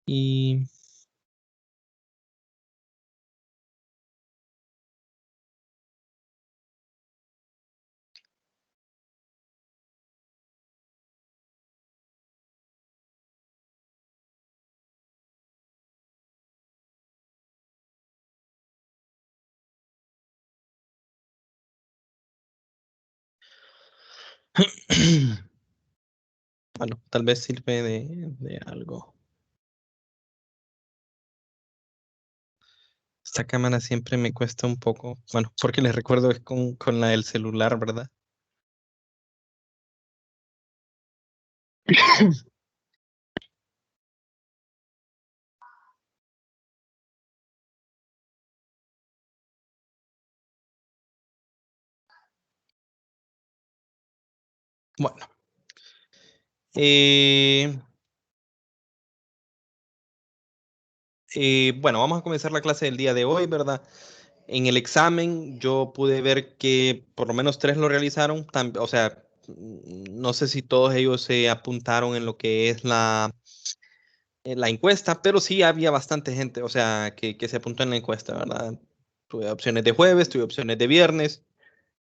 Y bueno, tal vez sirve de algo. Esta cámara siempre me cuesta un poco. Bueno, porque les recuerdo es con la del celular, ¿verdad? Bueno. Eh, bueno, vamos a comenzar la clase del día de hoy, ¿verdad? En el examen yo pude ver que por lo menos 3 lo realizaron. O sea, no sé si todos ellos se apuntaron en lo que es la encuesta, pero sí había bastante gente, o sea, que se apuntó en la encuesta, ¿verdad? Tuve opciones de jueves, tuve opciones de viernes,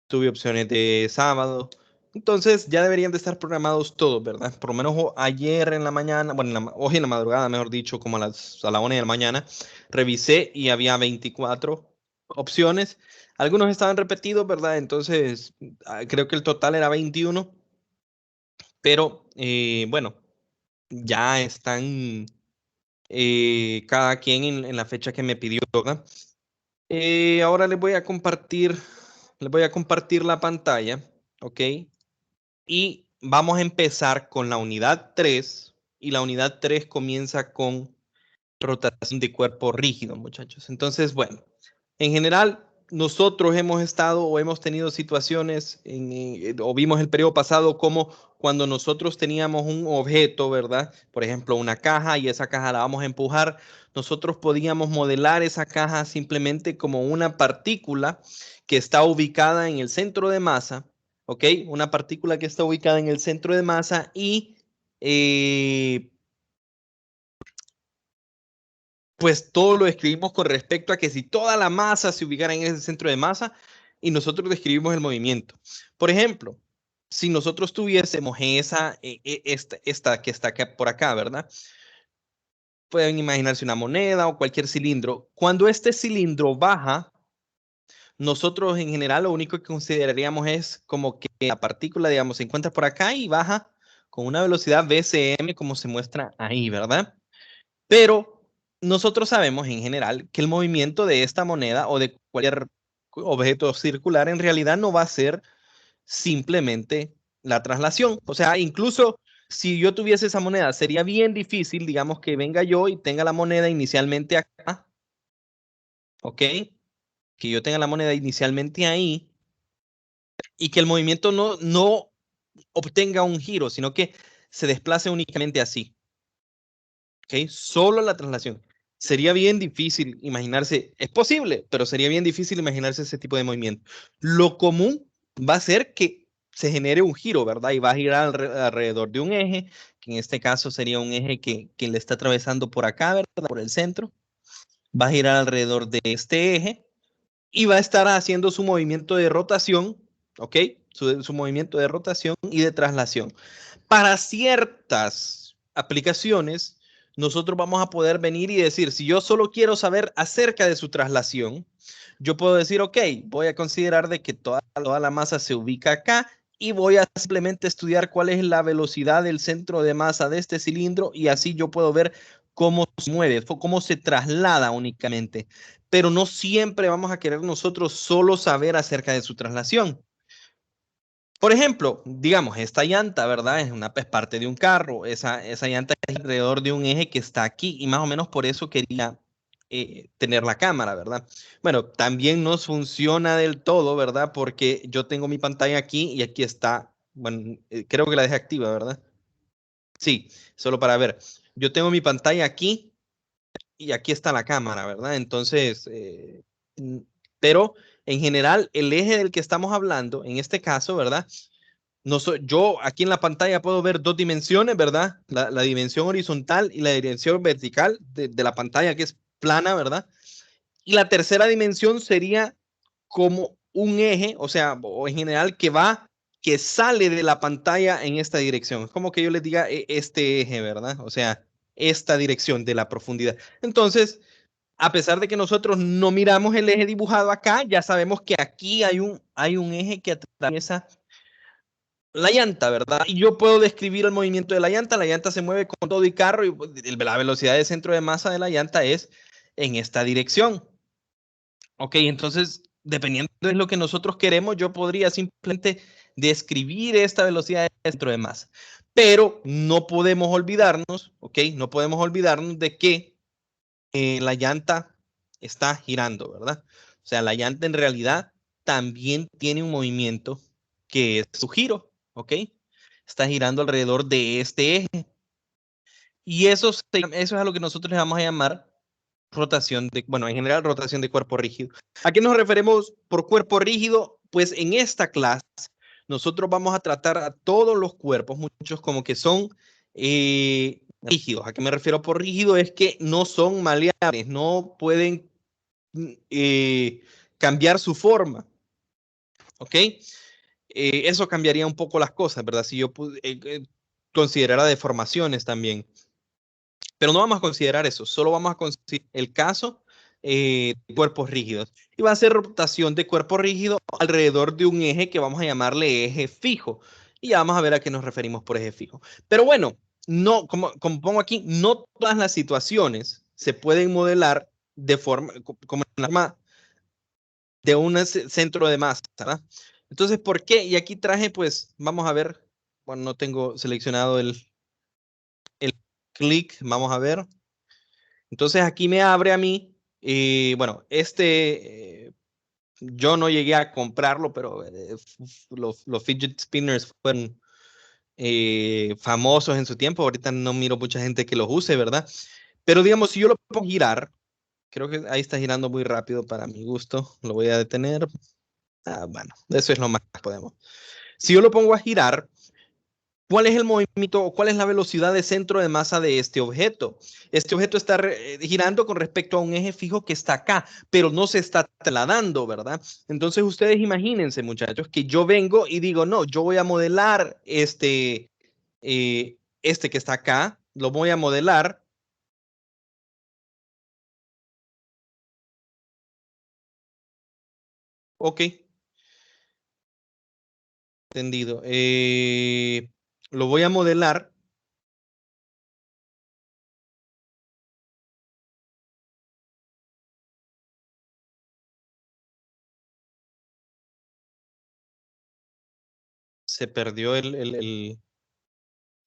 tuve opciones de sábado. Entonces ya deberían de estar programados todos, ¿verdad? Por lo menos ayer en la mañana, bueno, hoy en la madrugada, mejor dicho, como a la 1 de la mañana, revisé y había 24 opciones. Algunos estaban repetidos, ¿verdad? Entonces creo que el total era 21, pero bueno, ya están cada quien en la fecha que me pidió, ¿verdad? Ahora les voy a compartir la pantalla, ¿ok? Y vamos a empezar con la unidad 3 y la unidad 3 comienza con rotación de cuerpo rígido, muchachos. Entonces, bueno, en general, nosotros hemos estado o hemos tenido situaciones o vimos el periodo pasado como cuando nosotros teníamos un objeto, ¿verdad? Por ejemplo, una caja y esa caja la vamos a empujar. Nosotros podíamos modelar esa caja simplemente como una partícula que está ubicada en el centro de masa, ¿ok? Una partícula que está ubicada en el centro de masa y pues todo lo describimos con respecto a que si toda la masa se ubicara en ese centro de masa y nosotros describimos el movimiento. Por ejemplo, si nosotros tuviésemos esta que está acá, por acá, ¿verdad? Pueden imaginarse una moneda o cualquier cilindro. Cuando este cilindro baja, nosotros en general lo único que consideraríamos es como que la partícula, digamos, se encuentra por acá y baja con una velocidad VCM como se muestra ahí, ¿verdad? Pero nosotros sabemos en general que el movimiento de esta moneda o de cualquier objeto circular en realidad no va a ser simplemente la traslación. O sea, incluso si yo tuviese esa moneda, sería bien difícil, digamos, que venga yo y tenga la moneda inicialmente acá, ¿ok? Que yo tenga la moneda inicialmente ahí y que el movimiento no obtenga un giro, sino que se desplace únicamente así. ¿Ok? Solo la traslación. Sería bien difícil imaginarse, es posible, pero sería bien difícil imaginarse ese tipo de movimiento. Lo común va a ser que se genere un giro, ¿verdad? Y va a girar alrededor de un eje, que en este caso sería un eje que le está atravesando por acá, ¿verdad? Por el centro. Va a girar alrededor de este eje y va a estar haciendo su movimiento de rotación, ¿ok? Su movimiento de rotación y de traslación. Para ciertas aplicaciones, nosotros vamos a poder venir y decir, si yo solo quiero saber acerca de su traslación, yo puedo decir, ok, voy a considerar de que toda la masa se ubica acá y voy a simplemente estudiar cuál es la velocidad del centro de masa de este cilindro y así yo puedo ver cómo se mueve, cómo se traslada únicamente. Pero no siempre vamos a querer nosotros solo saber acerca de su traslación. Por ejemplo, digamos, esta llanta, ¿verdad? Es parte de un carro. Esa llanta es alrededor de un eje que está aquí y más o menos por eso quería tener la cámara, ¿verdad? Bueno, también no funciona del todo, ¿verdad? Porque yo tengo mi pantalla aquí y aquí está, bueno, creo que la dejé activa, ¿verdad? Sí, solo para ver. Yo tengo mi pantalla aquí y aquí está la cámara, ¿verdad? Entonces, pero en general, el eje del que estamos hablando, en este caso, ¿verdad? yo aquí en la pantalla puedo ver dos dimensiones, ¿verdad? La dimensión horizontal y la dimensión vertical de la pantalla, que es plana, ¿verdad? Y la tercera dimensión sería como un eje, o sea, o en general que sale de la pantalla en esta dirección. Es como que yo les diga este eje, ¿verdad? O sea, esta dirección de la profundidad. Entonces, a pesar de que nosotros no miramos el eje dibujado acá, ya sabemos que aquí hay un eje que atraviesa la llanta, ¿verdad? Y yo puedo describir el movimiento de la llanta se mueve con todo y carro y la velocidad de centro de masa de la llanta es en esta dirección. Ok, entonces, dependiendo de lo que nosotros queremos, yo podría simplemente describir esta velocidad de centro de masa. Pero no podemos olvidarnos, ok, no podemos olvidarnos de que la llanta está girando, ¿verdad? O sea, la llanta en realidad también tiene un movimiento que es su giro, ¿ok? Está girando alrededor de este eje. Y eso es a lo que nosotros le vamos a llamar rotación bueno, en general rotación de cuerpo rígido. ¿A qué nos referimos por cuerpo rígido? Pues en esta clase nosotros vamos a tratar a todos los cuerpos, muchos como que son rígidos. ¿A qué me refiero por rígido? Es que no son maleables, no pueden cambiar su forma, ¿ok? Eso cambiaría un poco las cosas, ¿verdad? Si yo considerara deformaciones también. Pero no vamos a considerar eso, solo vamos a considerar el caso de cuerpos rígidos. Y va a ser rotación de cuerpo rígido alrededor de un eje que vamos a llamarle eje fijo. Y ya vamos a ver a qué nos referimos por eje fijo. Pero bueno, no, como pongo aquí, no todas las situaciones se pueden modelar de forma, como en la forma de un centro de masa, ¿verdad? Entonces, ¿por qué? Y aquí traje, pues, vamos a ver, bueno, no tengo seleccionado el clic, vamos a ver. Entonces aquí me abre a mí, bueno, yo no llegué a comprarlo, pero los fidget spinners fueron famosos en su tiempo. Ahorita no miro mucha gente que los use, ¿verdad? Pero digamos, si yo lo pongo a girar, creo que ahí está girando muy rápido para mi gusto. Lo voy a detener. Bueno, eso es lo más que podemos. Si yo lo pongo a girar, ¿cuál es el movimiento o cuál es la velocidad de centro de masa de este objeto? Este objeto está girando con respecto a un eje fijo que está acá, pero no se está trasladando, ¿verdad? Entonces ustedes imagínense, muchachos, que yo vengo y digo, no, yo voy a modelar este que está acá, lo voy a modelar. Ok, entendido. Lo voy a modelar. Se perdió el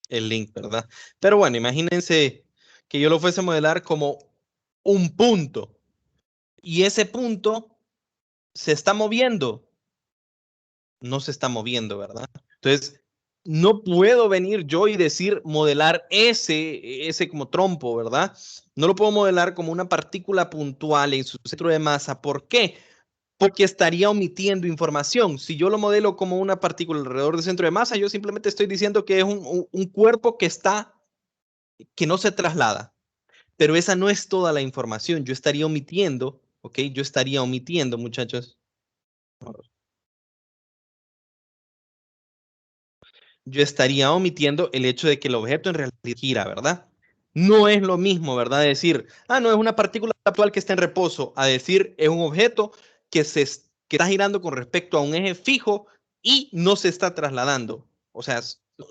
link, ¿verdad? Pero bueno, imagínense que yo lo fuese a modelar como un punto y ese punto se está moviendo, no se está moviendo, ¿verdad? Entonces, no puedo venir yo y decir modelar ese como trompo, ¿verdad? No lo puedo modelar como una partícula puntual en su centro de masa. ¿Por qué? Porque estaría omitiendo información. Si yo lo modelo como una partícula alrededor del centro de masa, yo simplemente estoy diciendo que es un cuerpo que no se traslada. Pero esa no es toda la información. Yo estaría omitiendo, ¿ok? Yo estaría omitiendo, muchachos. Yo estaría omitiendo el hecho de que el objeto en realidad gira, ¿verdad? No es lo mismo, ¿verdad? Decir, no, es una partícula actual que está en reposo, a decir, es un objeto que está girando con respecto a un eje fijo y no se está trasladando. O sea,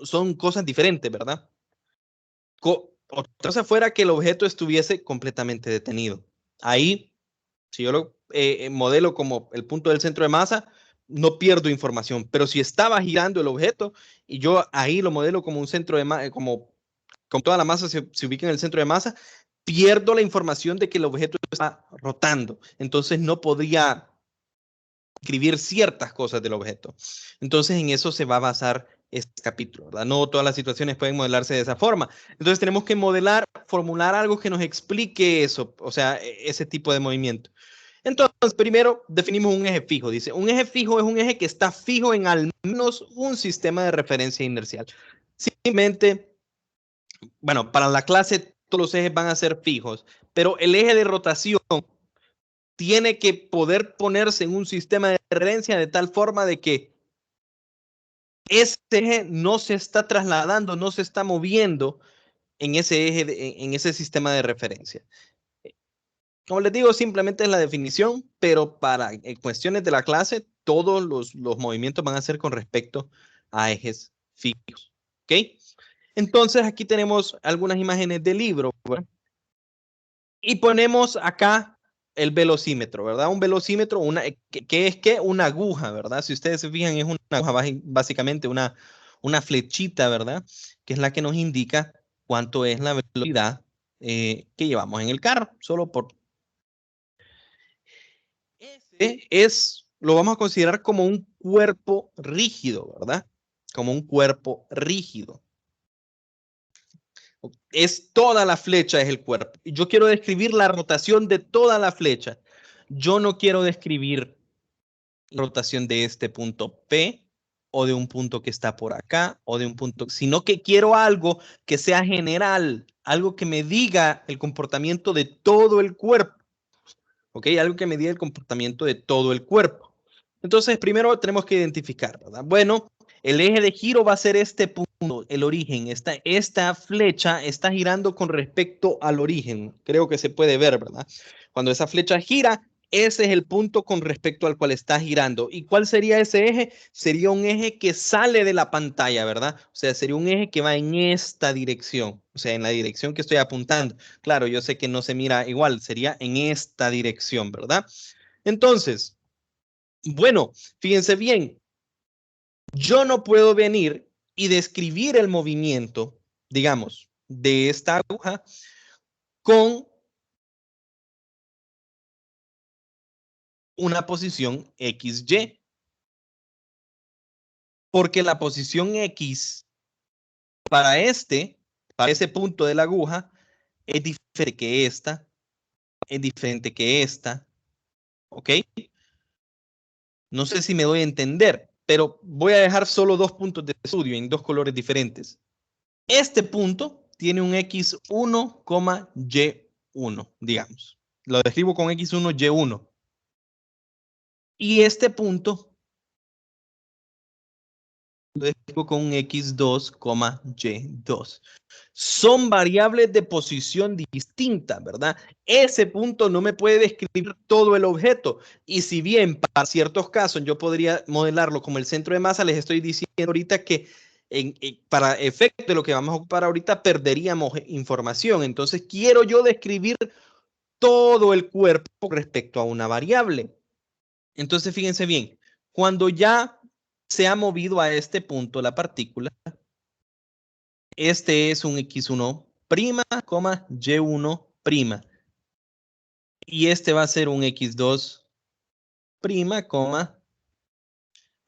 son cosas diferentes, ¿verdad? Otra cosa fuera que el objeto estuviese completamente detenido. Ahí, si yo lo modelo como el punto del centro de masa, no pierdo información. Pero si estaba girando el objeto y yo ahí lo modelo como un centro de masa, como toda la masa se ubica en el centro de masa, pierdo la información de que el objeto está rotando. Entonces no podría escribir ciertas cosas del objeto. Entonces en eso se va a basar este capítulo, ¿verdad? No todas las situaciones pueden modelarse de esa forma. Entonces tenemos que modelar, formular algo que nos explique eso, o sea, ese tipo de movimiento. Entonces, primero definimos un eje fijo. Dice, un eje fijo es un eje que está fijo en al menos un sistema de referencia inercial. Simplemente, bueno, para la clase todos los ejes van a ser fijos, pero el eje de rotación tiene que poder ponerse en un sistema de referencia de tal forma de que ese eje no se está trasladando, no se está moviendo en ese eje, en ese sistema de referencia. Como les digo, simplemente es la definición, pero para cuestiones de la clase, todos los movimientos van a ser con respecto a ejes fijos. ¿Ok? Entonces aquí tenemos algunas imágenes del libro, ¿verdad? Y ponemos acá el velocímetro, ¿verdad? Un velocímetro, ¿qué es qué? Una aguja, ¿verdad? Si ustedes se fijan, es una aguja, básicamente una flechita, ¿verdad? Que es la que nos indica cuánto es la velocidad que llevamos en el carro, solo por... lo vamos a considerar como un cuerpo rígido, ¿verdad? Como un cuerpo rígido. Es toda la flecha, es el cuerpo. Y yo quiero describir la rotación de toda la flecha. Yo no quiero describir la rotación de este punto P o de un punto que está por acá o de un punto, sino que quiero algo que sea general, algo que me diga el comportamiento de todo el cuerpo. ¿Ok? Algo que me diga el comportamiento de todo el cuerpo. Entonces, primero tenemos que identificar, ¿verdad? Bueno, el eje de giro va a ser este punto, el origen. Esta flecha está girando con respecto al origen. Creo que se puede ver, ¿verdad? Cuando esa flecha gira, ese es el punto con respecto al cual está girando. ¿Y cuál sería ese eje? Sería un eje que sale de la pantalla, ¿verdad? O sea, sería un eje que va en esta dirección, o sea, en la dirección que estoy apuntando. Claro, yo sé que no se mira igual, sería en esta dirección, ¿verdad? Entonces, bueno, fíjense bien, yo no puedo venir y describir el movimiento, digamos, de esta aguja con una posición XY, porque la posición X para ese punto de la aguja, es diferente que esta, es diferente que esta, ¿ok? No sé si me doy a entender, pero voy a dejar solo dos puntos de estudio en dos colores diferentes. Este punto tiene un X1, Y1, digamos. Lo describo con X1, Y1. Y este punto lo describo con un X2, Y2. Son variables de posición distinta, ¿verdad? Ese punto no me puede describir todo el objeto. Y si bien para ciertos casos yo podría modelarlo como el centro de masa, les estoy diciendo ahorita que para efecto de lo que vamos a ocupar ahorita perderíamos información. Entonces quiero yo describir todo el cuerpo respecto a una variable. Entonces fíjense bien, cuando ya se ha movido a este punto la partícula, este es un X1', Y1'. Y este va a ser un X2',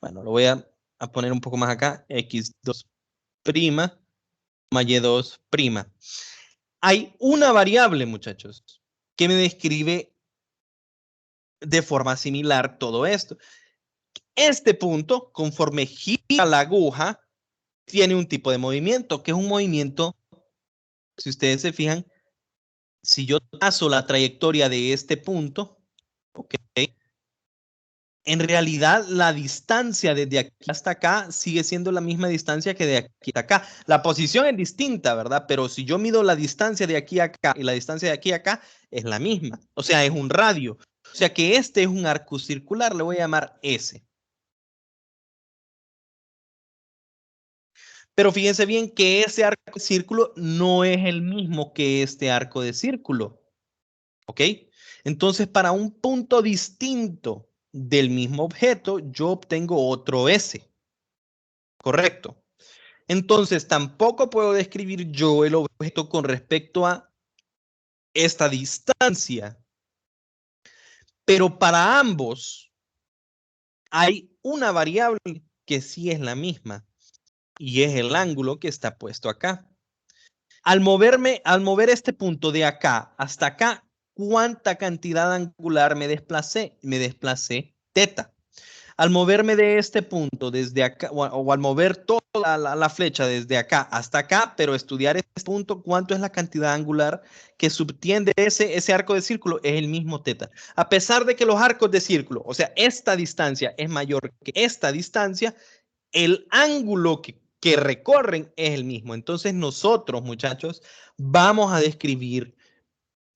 bueno, lo voy a poner un poco más acá, X2', Y2'. Hay una variable, muchachos, que me describe de forma similar todo esto. Este punto, conforme gira la aguja, tiene un tipo de movimiento, que es un movimiento, si ustedes se fijan, si yo trazo la trayectoria de este punto, ok, en realidad la distancia desde aquí hasta acá sigue siendo la misma distancia que de aquí hasta acá. La posición es distinta, ¿verdad? Pero si yo mido la distancia de aquí a acá y la distancia de aquí a acá, es la misma. O sea, es un radio. O sea que este es un arco circular, le voy a llamar S. Pero fíjense bien que ese arco de círculo no es el mismo que este arco de círculo. ¿Ok? Entonces, para un punto distinto del mismo objeto, yo obtengo otro S. ¿Correcto? Entonces, tampoco puedo describir yo el objeto con respecto a esta distancia. Pero para ambos hay una variable que sí es la misma y es el ángulo que está puesto acá. Al mover este punto de acá hasta acá, cuánta cantidad angular me desplacé. Me desplacé teta. Al moverme de este punto desde acá, o al mover toda la flecha desde acá hasta acá, pero estudiar este punto, ¿cuánto es la cantidad angular que subtiende ese arco de círculo? Es el mismo teta. A pesar de que los arcos de círculo, o sea, esta distancia es mayor que esta distancia, el ángulo que recorren es el mismo. Entonces nosotros, muchachos, vamos a describir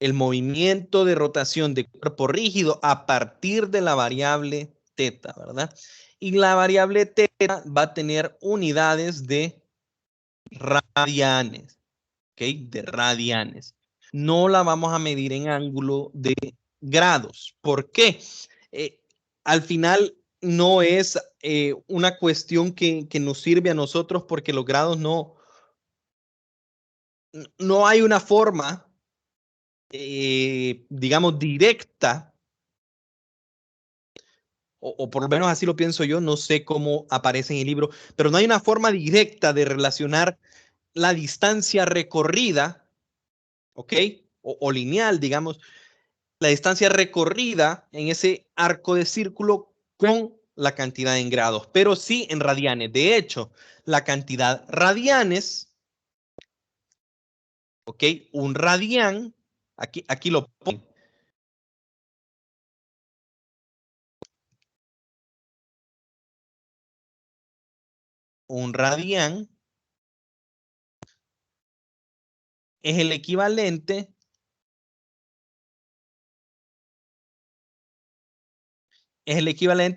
el movimiento de rotación de cuerpo rígido a partir de la variable teta, ¿verdad? Y la variable teta va a tener unidades de radianes, ¿ok? De radianes. No la vamos a medir en ángulo de grados. ¿Por qué? Al final no es una cuestión que nos sirve a nosotros porque los grados no hay una forma, digamos, directa, o por lo menos así lo pienso yo, no sé cómo aparece en el libro, pero no hay una forma directa de relacionar la distancia recorrida, ¿ok? O lineal, digamos, la distancia recorrida en ese arco de círculo con la cantidad en grados, pero sí en radianes. De hecho, la cantidad radianes, ¿ok? Un radián, aquí lo pongo. Un radián es el equivalente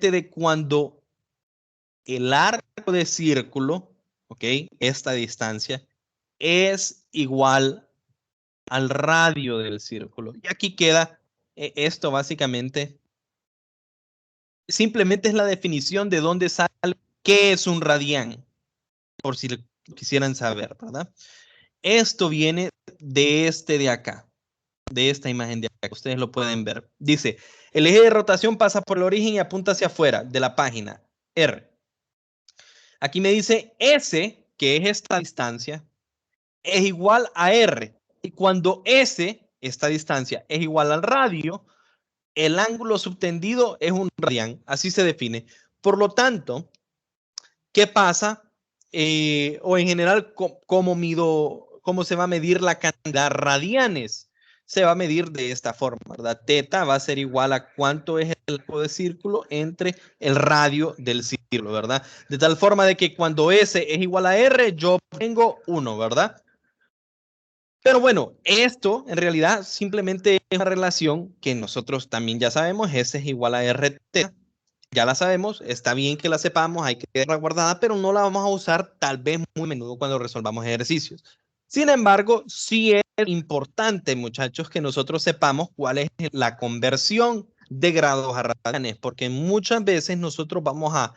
de cuando el arco de círculo, ¿ok? Esta distancia es igual al radio del círculo. Y aquí queda esto básicamente. Simplemente es la definición de dónde sale qué es un radián, por si lo quisieran saber, ¿verdad? Esto viene de de acá, de esta imagen de acá. Ustedes lo pueden ver. Dice, el eje de rotación pasa por el origen y apunta hacia afuera de la página R. Aquí me dice S, que es esta distancia, es igual a R. Y cuando S, esta distancia, es igual al radio, el ángulo subtendido es un radián. Así se define. Por lo tanto, ¿qué pasa? O en general, ¿cómo se va a medir la cantidad radianes? Se va a medir de esta forma, ¿verdad? Teta va a ser igual a cuánto es el arco de círculo entre el radio del círculo, ¿verdad? De tal forma de que cuando S es igual a R, yo tengo 1, ¿verdad? Pero bueno, esto en realidad simplemente es una relación que nosotros también ya sabemos, S es igual a RT. Ya la sabemos, está bien que la sepamos, hay que tenerla guardada, pero no la vamos a usar tal vez muy a menudo cuando resolvamos ejercicios. Sin embargo, sí es importante, muchachos, que nosotros sepamos cuál es la conversión de grados a radianes, porque muchas veces nosotros vamos a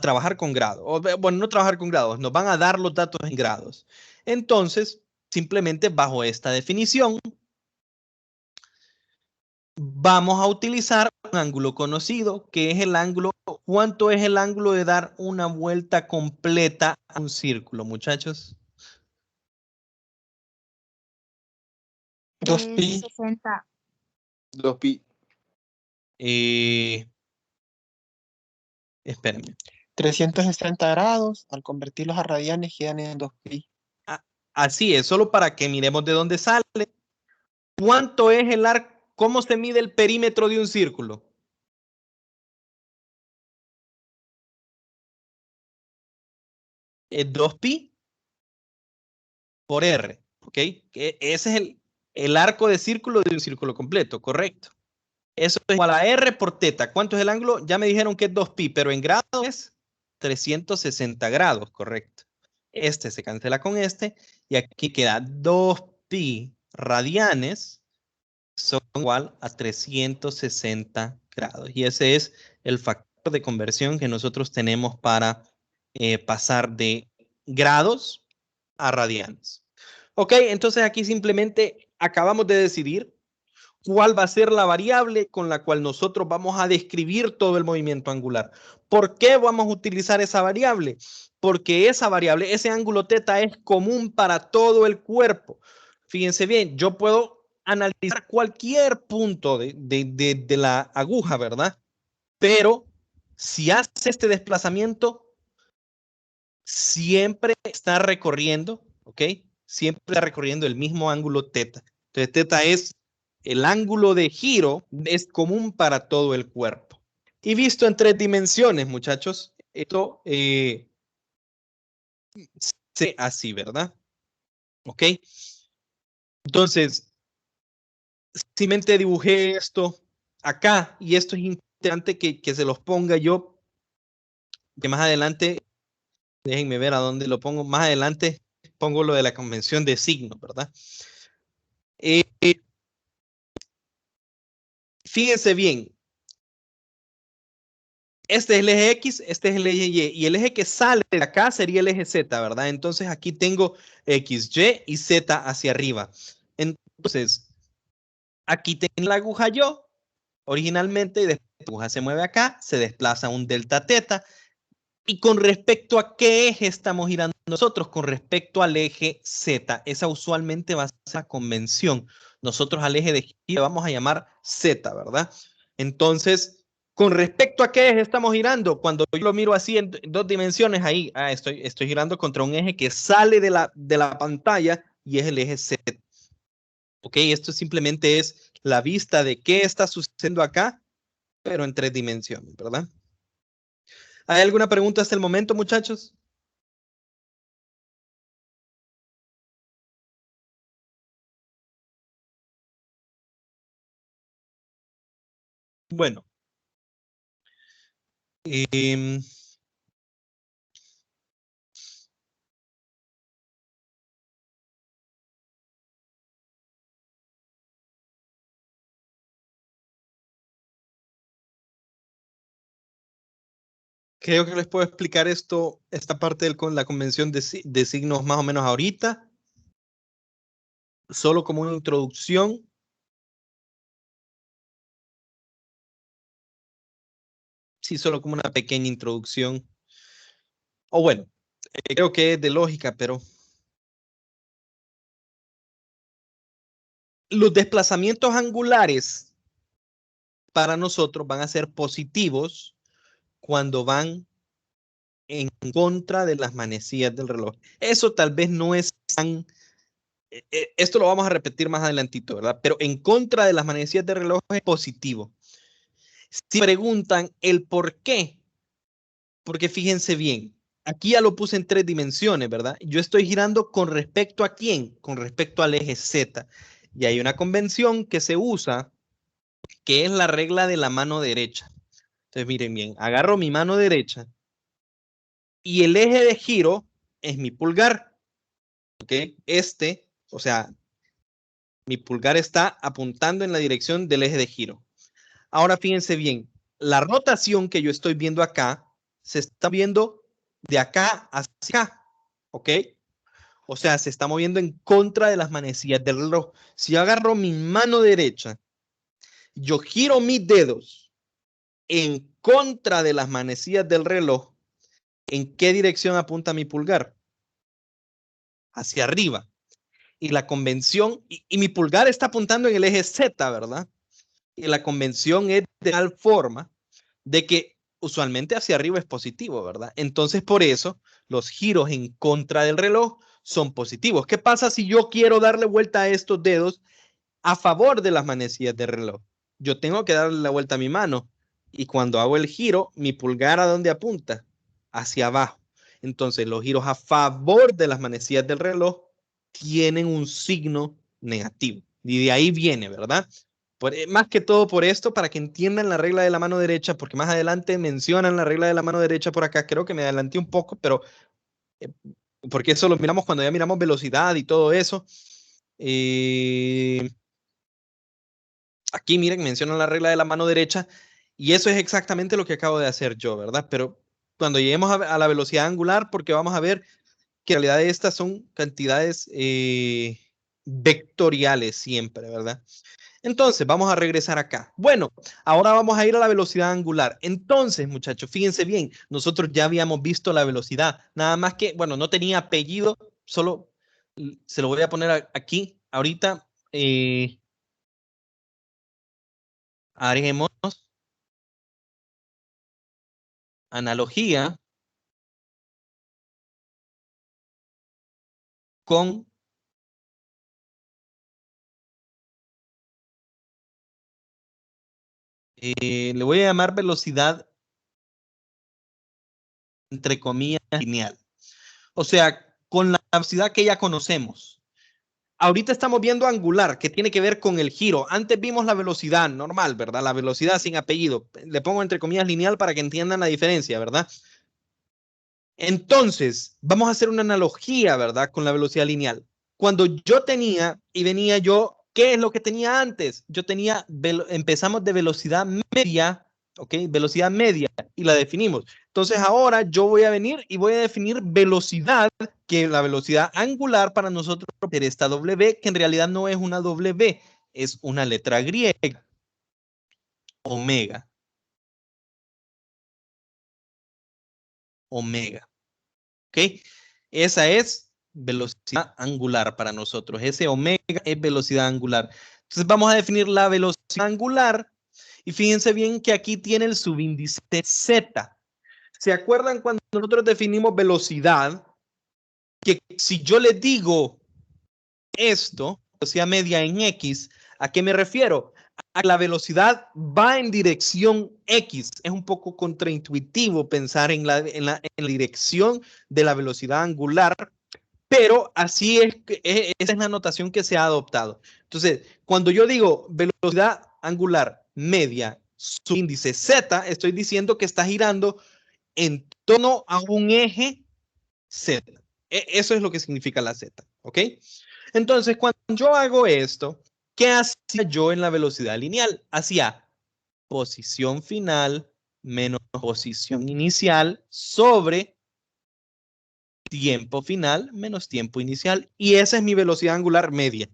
trabajar con grados, o, bueno, no trabajar con grados, nos van a dar los datos en grados. Entonces, simplemente bajo esta definición, vamos a utilizar un ángulo conocido, que es el ángulo. ¿Cuánto es el ángulo de dar una vuelta completa a un círculo, muchachos? 2pi. 60. 2pi. Espérenme. 360 grados, al convertirlos a radianes quedan en 2pi. Así es, solo para que miremos de dónde sale. ¿Cuánto es el arco? ¿Cómo se mide el perímetro de un círculo? Es 2pi por R, ¿ok? Ese es el arco de círculo de un círculo completo, correcto. Eso es igual a R por teta. ¿Cuánto es el ángulo? Ya me dijeron que es 2pi, pero en grados es 360 grados, correcto. Este se cancela con este y aquí queda 2pi radianes son igual a 360 grados. Y ese es el factor de conversión que nosotros tenemos para pasar de grados a radianes. Ok, entonces aquí simplemente acabamos de decidir cuál va a ser la variable con la cual nosotros vamos a describir todo el movimiento angular. ¿Por qué vamos a utilizar esa variable? Porque esa variable, ese ángulo teta es común para todo el cuerpo. Fíjense bien, yo puedo analizar cualquier punto de la aguja, ¿verdad? Pero si hace este desplazamiento, siempre está recorriendo, ¿ok? Siempre está recorriendo el mismo ángulo teta. Entonces, teta es el ángulo de giro, es común para todo el cuerpo. Y visto en 3 dimensiones, muchachos, esto se así, ¿verdad? ¿Ok? Entonces, simplemente dibujé esto acá y esto es importante que se los ponga yo, que más adelante, déjenme ver a dónde lo pongo, más adelante pongo lo de la convención de signos, ¿verdad? Fíjense bien, este es el eje X, este es el eje Y, y el eje que sale de acá sería el eje Z, ¿verdad? Entonces aquí tengo X, Y y Z hacia arriba. Entonces, aquí tengo la aguja yo, originalmente, y después la aguja se mueve acá, se desplaza un delta teta. ¿Y con respecto a qué eje estamos girando nosotros? Con respecto al eje Z. Esa usualmente va a ser la convención. Nosotros al eje de giro le vamos a llamar Z, ¿verdad? Entonces, con respecto a qué eje estamos girando, cuando yo lo miro así en 2 dimensiones, ahí estoy girando contra un eje que sale de la pantalla y es el eje Z. Ok, esto simplemente es la vista de qué está sucediendo acá, pero en 3 dimensiones, ¿verdad? ¿Hay alguna pregunta hasta el momento, muchachos? Bueno, eh, creo que les puedo explicar esto, esta parte con la convención de signos más o menos ahorita, solo como una introducción. Sí, solo como una pequeña introducción. O bueno, creo que es de lógica, pero los desplazamientos angulares para nosotros van a ser positivos cuando van en contra de las manecillas del reloj. Eso tal vez no es tan... Esto lo vamos a repetir más adelantito, ¿verdad? Pero en contra de las manecillas del reloj es positivo. Si preguntan el por qué, porque fíjense bien, aquí ya lo puse en 3 dimensiones, ¿verdad? Yo estoy girando con respecto a quién, con respecto al eje Z. Y hay una convención que se usa, que es la regla de la mano derecha. Entonces, miren bien, agarro mi mano derecha y el eje de giro es mi pulgar, ¿ok? O sea, mi pulgar está apuntando en la dirección del eje de giro. Ahora fíjense bien, la rotación que yo estoy viendo acá se está viendo de acá hacia acá, ¿ok? O sea, se está moviendo en contra de las manecillas del reloj. Si yo agarro mi mano derecha, yo giro mis dedos en contra de las manecillas del reloj, ¿en qué dirección apunta mi pulgar? Hacia arriba. Y la convención, y mi pulgar está apuntando en el eje Z, ¿verdad? Y la convención es de tal forma de que usualmente hacia arriba es positivo, ¿verdad? Entonces, por eso, los giros en contra del reloj son positivos. ¿Qué pasa si yo quiero darle vuelta a estos dedos a favor de las manecillas del reloj? Yo tengo que darle la vuelta a mi mano y cuando hago el giro, mi pulgar ¿a dónde apunta? Hacia abajo. Entonces, los giros a favor de las manecillas del reloj tienen un signo negativo. Y de ahí viene, ¿verdad? Más que todo por esto, para que entiendan la regla de la mano derecha, porque más adelante mencionan la regla de la mano derecha por acá. Creo que me adelanté un poco, pero eh, porque eso lo miramos cuando ya miramos velocidad y todo eso. Eh, Aquí miren, mencionan la regla de la mano derecha y eso es exactamente lo que acabo de hacer yo, ¿verdad? Pero cuando lleguemos a la velocidad angular, porque vamos a ver que en realidad estas son cantidades vectoriales siempre, ¿verdad? Entonces, vamos a regresar acá. Bueno, ahora vamos a ir a la velocidad angular. Entonces, muchachos, fíjense bien, nosotros ya habíamos visto la velocidad, nada más que, bueno, no tenía apellido, solo se lo voy a poner aquí ahorita. Haremos analogía con le voy a llamar velocidad entre comillas lineal. O sea, con la velocidad que ya conocemos. Ahorita estamos viendo angular, que tiene que ver con el giro. Antes vimos la velocidad normal, ¿verdad? La velocidad sin apellido. Le pongo entre comillas lineal para que entiendan la diferencia, ¿verdad? Entonces, vamos a hacer una analogía, ¿verdad? Con la velocidad lineal. Cuando yo tenía y venía yo, ¿qué es lo que tenía antes? Yo tenía, empezamos de velocidad media, ¿ok? Velocidad media y la definimos. Entonces ahora yo voy a venir y voy a definir velocidad, que la velocidad angular para nosotros es esta W, que en realidad no es una W, es una letra griega, omega. Omega. ¿Ok? Esa es velocidad angular para nosotros. Ese omega es velocidad angular. Entonces vamos a definir la velocidad angular y fíjense bien que aquí tiene el subíndice Z. ¿Se acuerdan cuando nosotros definimos velocidad? Que si yo le digo esto, velocidad media en X, ¿a qué me refiero? A la velocidad va en dirección X. Es un poco contraintuitivo pensar en la dirección de la velocidad angular, pero así es, esa es la notación que se ha adoptado. Entonces, cuando yo digo velocidad angular media, su índice Z, estoy diciendo que está girando en torno a un eje Z. Eso es lo que significa la Z, ¿ok? Entonces, cuando yo hago esto, ¿qué hacía yo en la velocidad lineal? Hacía posición final menos posición inicial sobre tiempo final menos tiempo inicial. Y esa es mi velocidad angular media.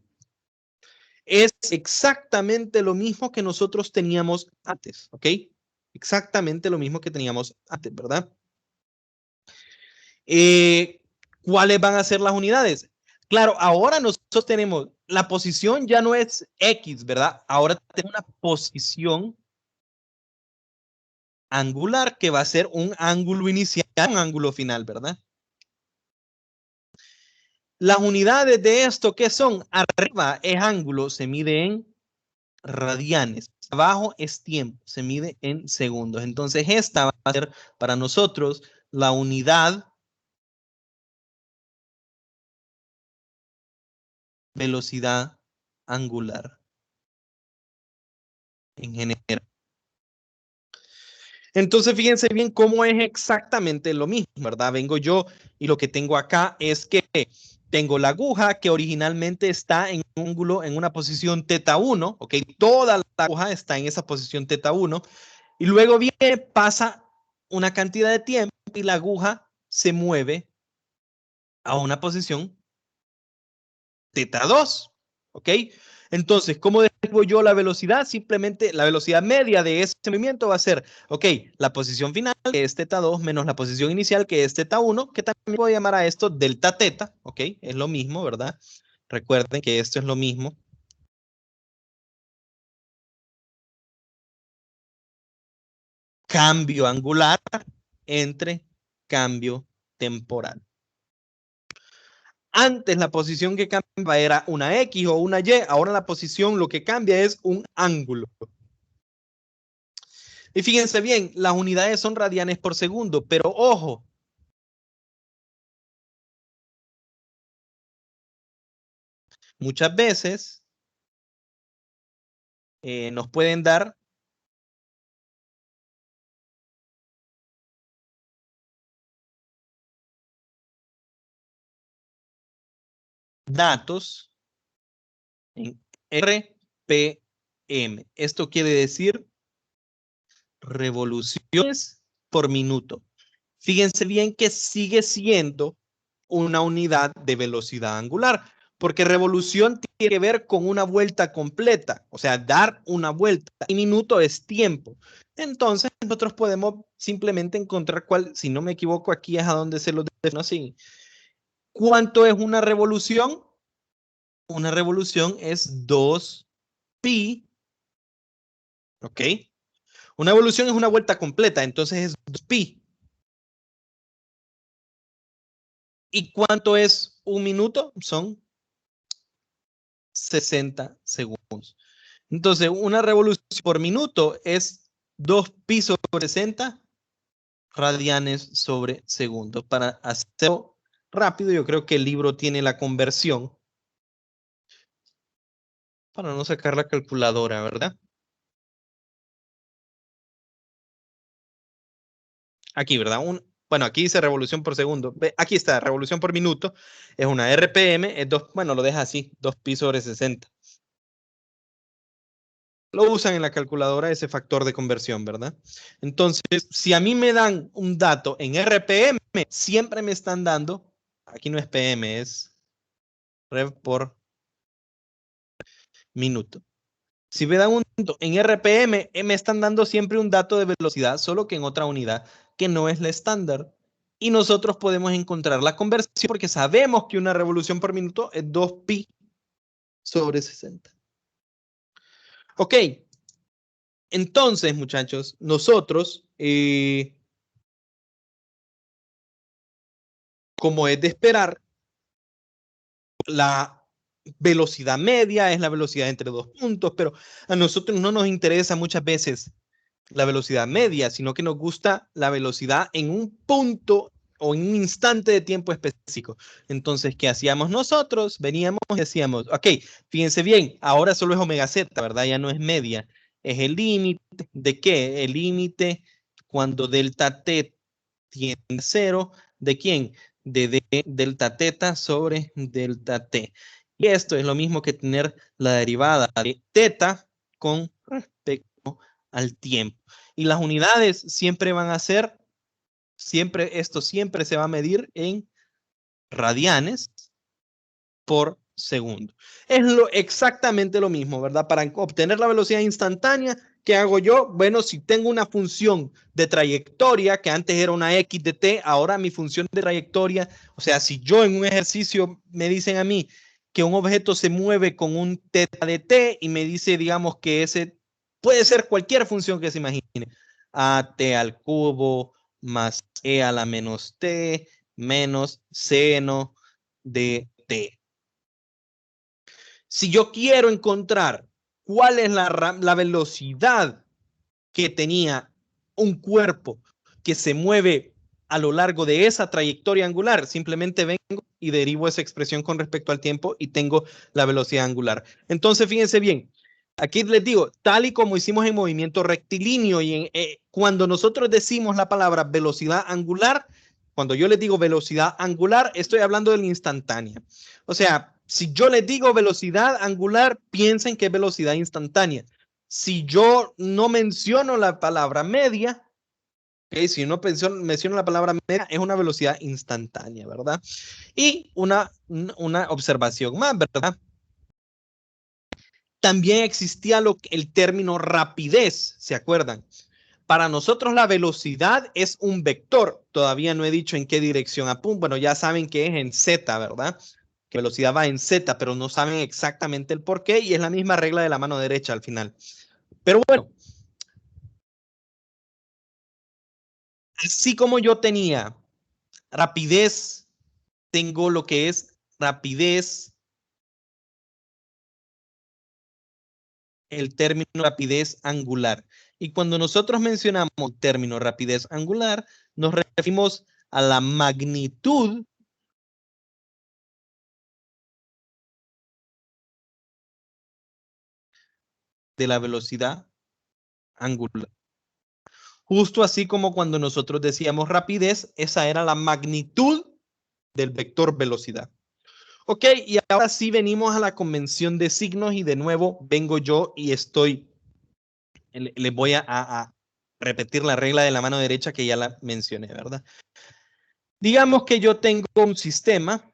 Es exactamente lo mismo que nosotros teníamos antes, ¿ok? Exactamente lo mismo que teníamos antes, ¿verdad? ¿Cuáles van a ser las unidades? Claro, ahora nosotros tenemos, la posición ya no es X, ¿verdad? Ahora tenemos una posición angular que va a ser un ángulo inicial, un ángulo final, ¿verdad? Las unidades de esto, ¿qué son? Arriba es ángulo, se mide en radianes. Abajo es tiempo, se mide en segundos. Entonces esta va a ser para nosotros la unidad velocidad angular en general. Entonces, fíjense bien cómo es exactamente lo mismo, ¿verdad? Vengo yo y lo que tengo acá es que tengo la aguja que originalmente está en un ángulo, en una posición teta 1, ¿ok? Toda la aguja está en esa posición teta 1 y luego viene, pasa una cantidad de tiempo y la aguja se mueve a una posición teta 2, ¿ok? Entonces, ¿cómo describo yo la velocidad? Simplemente la velocidad media de ese movimiento va a ser, ok, la posición final, que es teta 2, menos la posición inicial, que es teta 1, que también voy a llamar a esto delta teta, ok, es lo mismo, ¿verdad? Recuerden que esto es lo mismo. Cambio angular entre cambio temporal. Antes la posición que cambiaba era una X o una Y, ahora la posición lo que cambia es un ángulo. Y fíjense bien, las unidades son radianes por segundo, pero ojo, muchas veces nos pueden dar datos en RPM. Esto quiere decir revoluciones por minuto. Fíjense bien que sigue siendo una unidad de velocidad angular, porque revolución tiene que ver con una vuelta completa, o sea, dar una vuelta, y minuto es tiempo. Entonces, nosotros podemos simplemente encontrar cuál, si no me equivoco, aquí es a donde se lo defino así. ¿Cuánto es una revolución? Una revolución es 2 pi ¿Ok? Una evolución es una vuelta completa, entonces es 2pi. ¿Y cuánto es un minuto? Son 60 segundos. Entonces, una revolución por minuto es 2pi sobre 60 radianes sobre segundo. Para hacerlo rápido, yo creo que el libro tiene la conversión para no sacar la calculadora, ¿verdad? Aquí, ¿verdad? Bueno, aquí dice revolución por segundo. Aquí está, revolución por minuto. Es una RPM, es 2, bueno, lo deja así, 2pi sobre 60. Lo usan en la calculadora ese factor de conversión, ¿verdad? Entonces, si a mí me dan un dato en RPM, siempre me están dando, aquí no es PM, es rev por minuto. Si me dan un dato en RPM, me están dando siempre un dato de velocidad, solo que en otra unidad que no es la estándar. Y nosotros podemos encontrar la conversión porque sabemos que una revolución por minuto es 2pi sobre 60. Ok, entonces, muchachos, nosotros, como es de esperar, la velocidad media es la velocidad entre dos puntos, pero a nosotros no nos interesa muchas veces la velocidad media, sino que nos gusta la velocidad en un punto o en un instante de tiempo específico. Entonces, ¿qué hacíamos nosotros? Veníamos y decíamos, ok, fíjense bien, ahora solo es omega z, ¿verdad? Ya no es media. Es el límite de qué? El límite cuando delta t tiende a cero, ¿de quién? De delta teta sobre delta t. Y esto es lo mismo que tener la derivada de teta con respecto al tiempo. Y las unidades siempre van a ser, esto siempre se va a medir en radianes por segundo. Es exactamente lo mismo, ¿verdad? Para obtener la velocidad instantánea, ¿qué hago yo? Bueno, si tengo una función de trayectoria, que antes era una x de t, ahora mi función de trayectoria, o sea, si yo en un ejercicio me dicen a mí que un objeto se mueve con un teta de t y me dice, digamos, que ese puede ser cualquier función que se imagine, a t al cubo más e a la menos t menos seno de t. Si yo quiero encontrar cuál es la velocidad que tenía un cuerpo que se mueve a lo largo de esa trayectoria angular, simplemente vengo y derivo esa expresión con respecto al tiempo y tengo la velocidad angular. Entonces, fíjense bien, aquí les digo, tal y como hicimos en movimiento rectilíneo y cuando nosotros decimos la palabra velocidad angular, cuando yo les digo velocidad angular, estoy hablando de la instantánea. O sea, si yo les digo velocidad angular, piensen que es velocidad instantánea. Si yo no menciono la palabra media, okay, si no menciono la palabra media, es una velocidad instantánea, ¿verdad? Y una observación más, ¿verdad? También existía el término rapidez, ¿se acuerdan? Para nosotros la velocidad es un vector. Todavía no he dicho en qué dirección apunta. Bueno, ya saben que es en Z, ¿verdad? Que velocidad va en Z, pero no saben exactamente el por qué y es la misma regla de la mano derecha al final. Pero bueno, así como yo tenía rapidez, tengo lo que es rapidez, el término rapidez angular. Y cuando nosotros mencionamos el término rapidez angular, nos referimos a la magnitud de la velocidad angular. Justo así como cuando nosotros decíamos rapidez, esa era la magnitud del vector velocidad. Ok, y ahora sí venimos a la convención de signos y de nuevo vengo yo y les voy a repetir la regla de la mano derecha que ya la mencioné, ¿verdad? Digamos que yo tengo un sistema,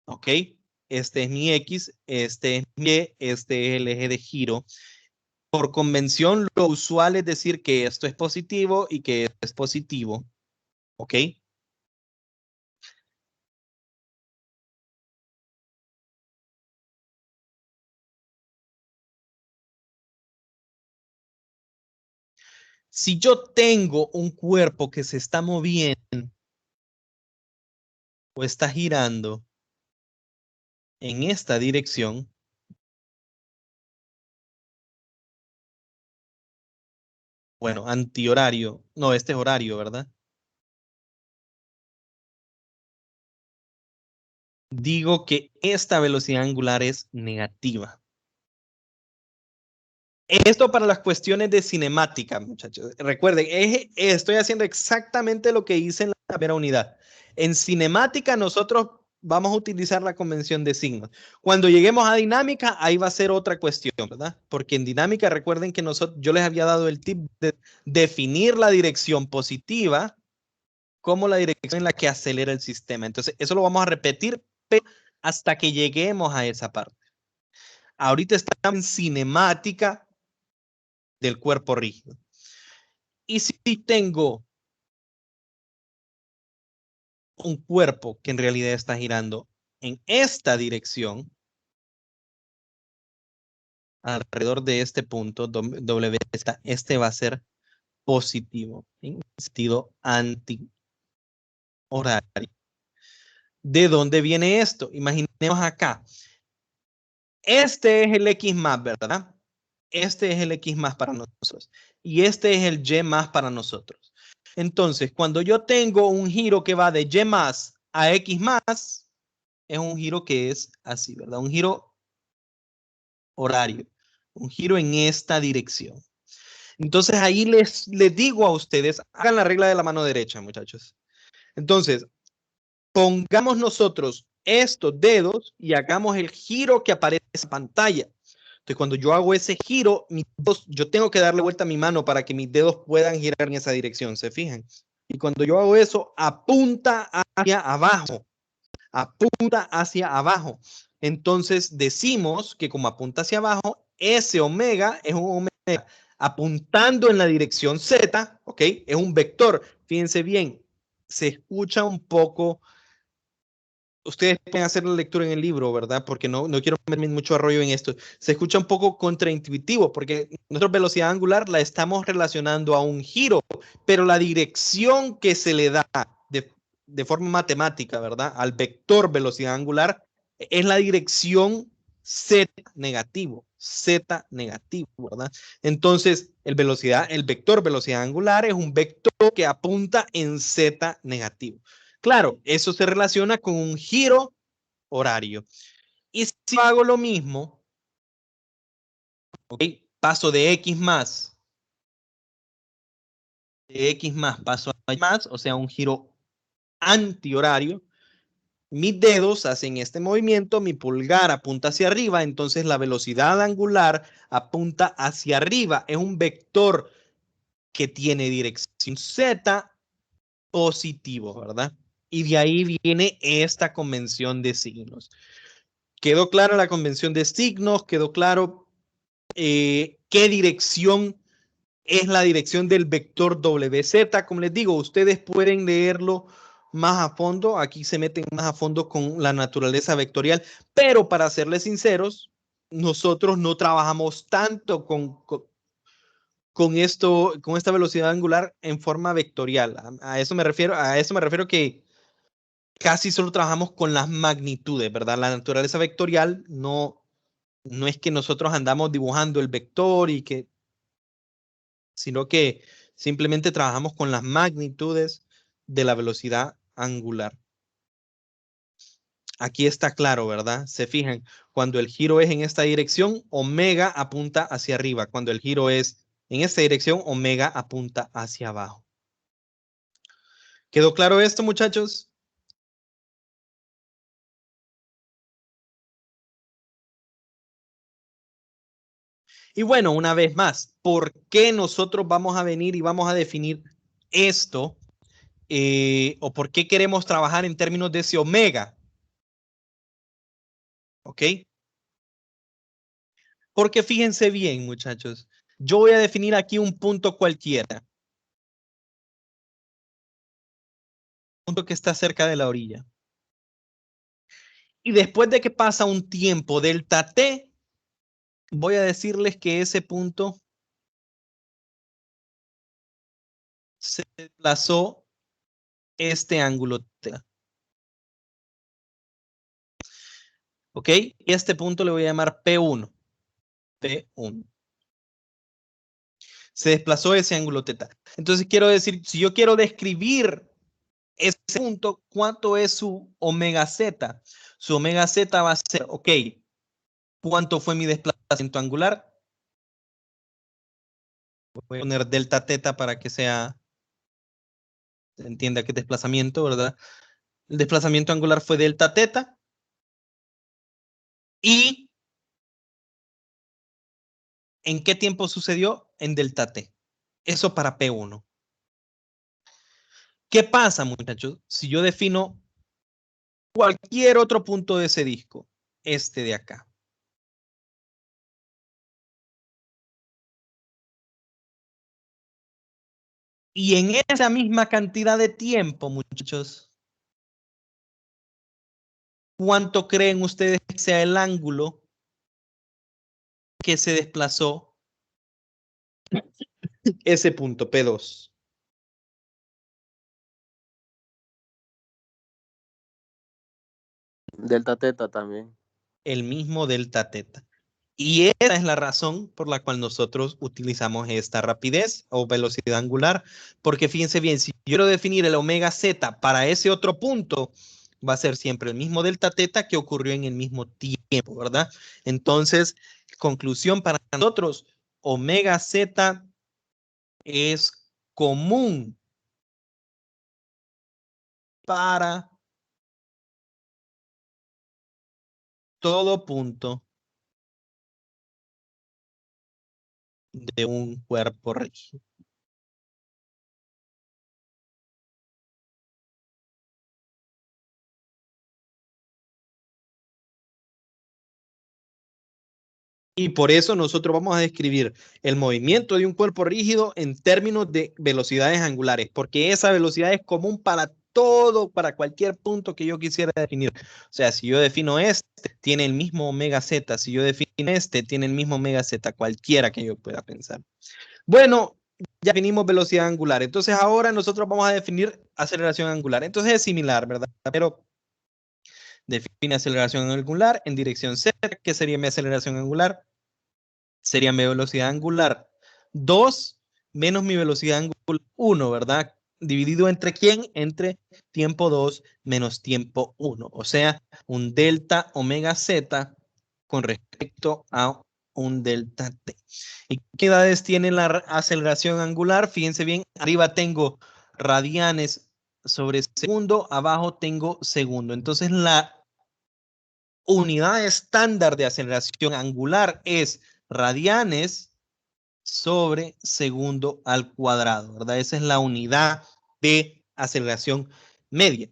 ok, este es mi X, este es mi Y, este es el eje de giro. Por convención, lo usual es decir que esto es positivo y que esto es positivo, ok. Si yo tengo un cuerpo que se está moviendo o está girando en esta dirección, bueno, antihorario, no, este es horario, ¿verdad? Digo que esta velocidad angular es negativa. Esto para las cuestiones de cinemática, muchachos. Recuerden, estoy haciendo exactamente lo que hice en la primera unidad. En cinemática nosotros vamos a utilizar la convención de signos. Cuando lleguemos a dinámica, ahí va a ser otra cuestión, ¿verdad? Porque en dinámica, recuerden que yo les había dado el tip de definir la dirección positiva como la dirección en la que acelera el sistema. Entonces, eso lo vamos a repetir hasta que lleguemos a esa parte. Ahorita estamos en cinemática del cuerpo rígido. Y si tengo un cuerpo que en realidad está girando en esta dirección, alrededor de este punto, W, este va a ser positivo, en sentido anti-horario. ¿De dónde viene esto? Imaginemos acá. Este es el X más, ¿verdad? Este es el X más para nosotros. Y este es el Y más para nosotros. Entonces, cuando yo tengo un giro que va de Y más a X más, es un giro que es así, ¿verdad? Un giro horario, un giro en esta dirección. Entonces ahí les digo a ustedes, hagan la regla de la mano derecha, muchachos. Entonces, pongamos nosotros estos dedos y hagamos el giro que aparece en pantalla. Entonces, cuando yo hago ese giro, yo tengo que darle vuelta a mi mano para que mis dedos puedan girar en esa dirección, ¿se fijan? Y cuando yo hago eso, apunta hacia abajo. Apunta hacia abajo. Entonces decimos que como apunta hacia abajo, ese omega es un omega apuntando en la dirección Z, ¿ok? Es un vector. Fíjense bien, se escucha un poco. Ustedes pueden hacer la lectura en el libro, ¿verdad? Porque no quiero meterme mucho arroyo en esto. Se escucha un poco contraintuitivo porque nuestra velocidad angular la estamos relacionando a un giro, pero la dirección que se le da de forma matemática, ¿verdad? Al vector velocidad angular es la dirección z negativo, ¿verdad? Entonces, el vector velocidad angular es un vector que apunta en z negativo. Claro, eso se relaciona con un giro horario. Y si hago lo mismo, ¿okay? Paso de X más, paso a Y más, o sea, un giro antihorario. Mis dedos hacen este movimiento, mi pulgar apunta hacia arriba, entonces la velocidad angular apunta hacia arriba. Es un vector que tiene dirección Z positivo, ¿verdad? Y de ahí viene esta convención de signos. ¿Quedó clara la convención de signos? ¿Quedó claro qué dirección es la dirección del vector WZ? Como les digo, ustedes pueden leerlo más a fondo. Aquí se meten más a fondo con la naturaleza vectorial, pero para serles sinceros, nosotros no trabajamos tanto con esto, con esta velocidad angular en forma vectorial. A eso me refiero que casi solo trabajamos con las magnitudes, ¿verdad? La naturaleza vectorial no es que nosotros andamos dibujando el vector sino que simplemente trabajamos con las magnitudes de la velocidad angular. Aquí está claro, ¿verdad? Se fijan, cuando el giro es en esta dirección, omega apunta hacia arriba. Cuando el giro es en esta dirección, omega apunta hacia abajo. ¿Quedó claro esto, muchachos? Y bueno, una vez más, ¿por qué nosotros vamos a venir y vamos a definir esto? ¿O por qué queremos trabajar en términos de ese omega? ¿Ok? Porque fíjense bien, muchachos, yo voy a definir aquí un punto cualquiera, un punto que está cerca de la orilla. Y después de que pasa un tiempo delta t, voy a decirles que ese punto se desplazó este ángulo θ. ¿Ok? Y este punto le voy a llamar P1. P1. Se desplazó ese ángulo θ. Entonces quiero decir, si yo quiero describir ese punto, ¿cuánto es su omega z? Su omega z va a ser, ok, ¿cuánto fue mi desplazamiento angular? Voy a poner delta θ para que se entienda que es desplazamiento, ¿verdad? El desplazamiento angular fue delta θ. ¿Y en qué tiempo sucedió? En delta t. Eso para P1. ¿Qué pasa, muchachos? Si yo defino cualquier otro punto de ese disco, este de acá. Y en esa misma cantidad de tiempo, muchachos, ¿cuánto creen ustedes que sea el ángulo que se desplazó ese punto P2? Delta teta también. El mismo delta θ. Y esa es la razón por la cual nosotros utilizamos esta rapidez o velocidad angular, porque fíjense bien, si yo quiero definir el omega z para ese otro punto, va a ser siempre el mismo delta θ que ocurrió en el mismo tiempo, ¿verdad? Entonces, conclusión para nosotros, omega z es común para todo punto de un cuerpo rígido. Y por eso nosotros vamos a describir el movimiento de un cuerpo rígido en términos de velocidades angulares, porque esa velocidad es común para todo, para cualquier punto que yo quisiera definir. O sea, si yo defino este, tiene el mismo omega z. Si yo defino este, tiene el mismo omega z, cualquiera que yo pueda pensar. Bueno, ya definimos velocidad angular. Entonces ahora nosotros vamos a definir aceleración angular. Entonces es similar, ¿verdad? Pero define aceleración angular en dirección z. ¿Qué sería mi aceleración angular? Sería mi velocidad angular 2 menos mi velocidad angular 1, ¿verdad? Dividido entre quién? Entre tiempo 2 menos tiempo 1. O sea, un delta omega z con respecto a un delta t. ¿Y qué edades tiene la aceleración angular? Fíjense bien, arriba tengo radianes sobre segundo, abajo tengo segundo. Entonces la unidad estándar de aceleración angular es radianes sobre segundo al cuadrado, ¿verdad? Esa es la unidad de aceleración media.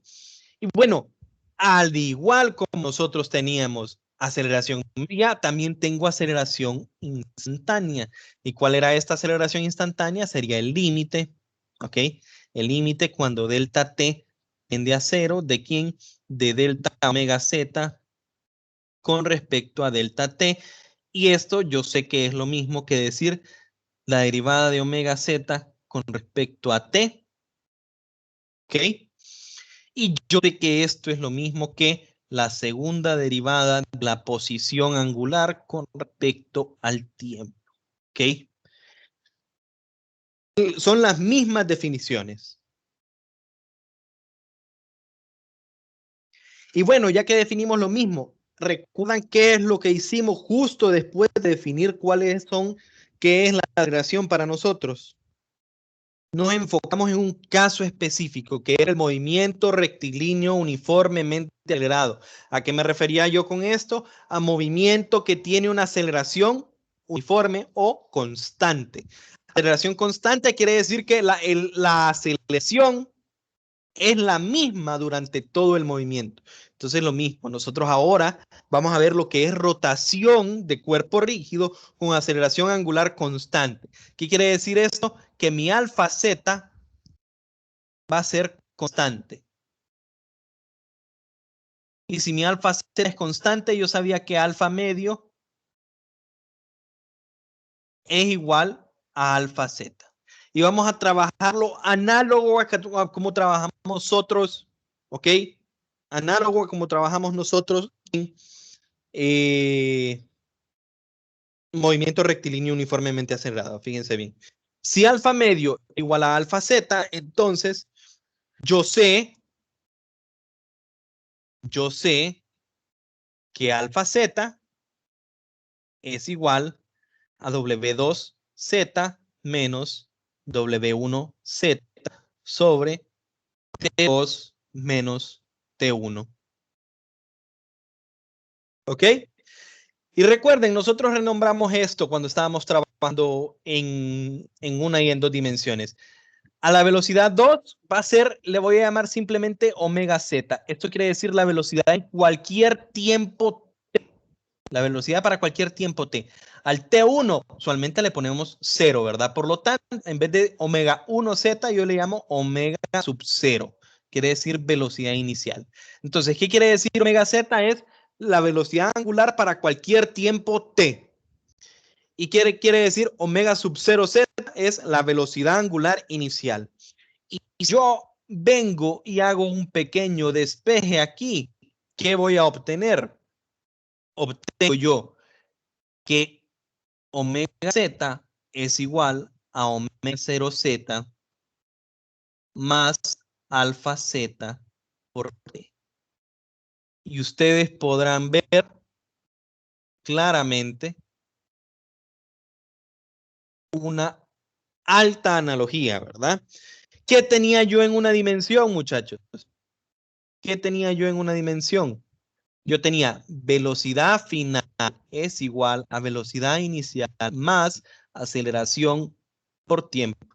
Y bueno, al igual como nosotros teníamos aceleración media, también tengo aceleración instantánea. ¿Y cuál era esta aceleración instantánea? Sería el límite, ¿ok? El límite cuando delta t tiende a cero, ¿de quién? De delta omega z con respecto a delta t. Y esto yo sé que es lo mismo que decir la derivada de omega z con respecto a t. ¿Ok? Y yo sé que esto es lo mismo que la segunda derivada de la posición angular con respecto al tiempo. ¿Ok? Son las mismas definiciones. Y bueno, ya que definimos lo mismo, ¿recuerdan qué es lo que hicimos justo después de definir qué es la aceleración para nosotros? Nos enfocamos en un caso específico, que era el movimiento rectilíneo uniformemente acelerado. ¿A qué me refería yo con esto? A movimiento que tiene una aceleración uniforme o constante. Aceleración constante quiere decir que la aceleración es la misma durante todo el movimiento. Entonces, lo mismo, nosotros ahora vamos a ver lo que es rotación de cuerpo rígido con aceleración angular constante. ¿Qué quiere decir esto? Que mi alfa z va a ser constante. Y si mi alfa z es constante, yo sabía que alfa medio es igual a alfa z. y vamos a trabajarlo análogo a como trabajamos nosotros, ¿ok? Análogo a como trabajamos nosotros en movimiento rectilíneo uniformemente acelerado. Fíjense bien. Si alfa medio igual a alfa z, entonces yo sé que alfa z es igual a W2Z menos W1Z sobre T2 menos T1. ¿Ok? Y recuerden, nosotros renombramos esto cuando estábamos trabajando en una y en dos dimensiones. A la velocidad 2 va a ser, le voy a llamar simplemente omega z. Esto quiere decir la velocidad en cualquier tiempo t. La velocidad para cualquier tiempo t. Al t1 usualmente le ponemos 0, ¿verdad? Por lo tanto, en vez de omega 1z, yo le llamo omega sub 0. Quiere decir velocidad inicial. Entonces, ¿qué quiere decir omega z? Es la velocidad angular para cualquier tiempo t. Y quiere decir omega sub 0z es la velocidad angular inicial. Y yo vengo y hago un pequeño despeje aquí. ¿Qué voy a obtener? Obtengo yo que omega z es igual a omega 0z más alfa z por t. Y ustedes podrán ver claramente una alta analogía, ¿verdad? ¿Qué tenía yo en una dimensión, muchachos? ¿Qué tenía yo en una dimensión? Yo tenía velocidad final es igual a velocidad inicial más aceleración por tiempo.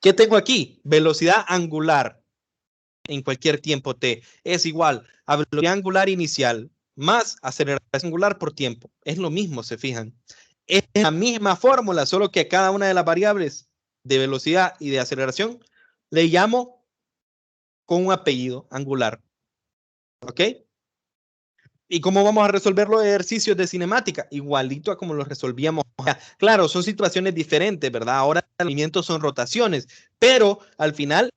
¿Qué tengo aquí? Velocidad angular en cualquier tiempo t es igual a velocidad angular inicial más aceleración angular por tiempo. Es lo mismo, se fijan. Es la misma fórmula, solo que a cada una de las variables de velocidad y de aceleración le llamo con un apellido angular. ¿Ok? ¿Y cómo vamos a resolver los ejercicios de cinemática? Igualito a como los resolvíamos. Claro, son situaciones diferentes, ¿verdad? Ahora los movimientos son rotaciones, pero al final